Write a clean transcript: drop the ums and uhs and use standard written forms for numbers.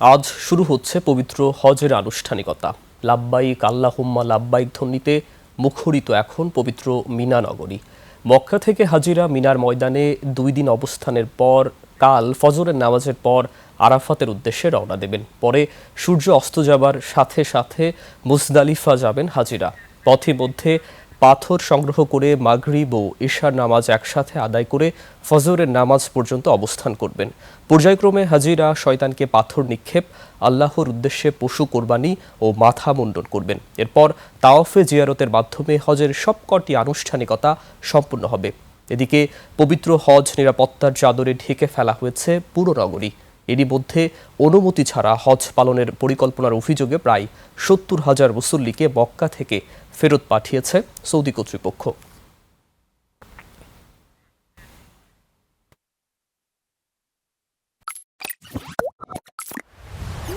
আজ শুরু হচ্ছে পবিত্র হজের আনুষ্ঠানিকতা। লাব্বাইক আল্লাহুম্মা লাব্বাইক ধ্বনিতে মুখরিত এখন পবিত্র মিনা নগরী। মক্কা থেকে হাজিরা মিনার ময়দানে 2 দিন অবস্থানের পর কাল ফজরের নামাজের পর আরাফাতের উদ্দেশ্যে রওনা দেবেন। পরে সূর্য অস্ত যাবার সাথে সাথে মুজদালিফা যাবেন হাজিরা। পথে মধ্যে পাথর সংগ্রহ করে মাগরিব ও ইশার নামাজ একসাথে আদায় করে ফজরের নামাজ পর্যন্ত অবস্থান করবেন। পর্যায়ক্রমে হাজিরা শয়তানকে পাথর নিক্ষেপ, আল্লাহর উদ্দেশ্যে পশু কোরবানি ও মাথা মুন্ডন করবেন। এরপর তাওয়াফে জিয়ারতের মাধ্যমে হজের সবকটি আনুষ্ঠানিকতা সম্পূর্ণ হবে। এদিকে পবিত্র হজ নিরাপত্তার চাদরে ঢেকে ফেলা হয়েছে পুরো নগরী। এরই মধ্যে অনুমতি ছাড়া হজ পালনের পরিকল্পনার অভিযোগে প্রায় 70,000 মুসল্লিকে মক্কা থেকে ফেরত পাঠিয়েছে সৌদি কর্তৃপক্ষ।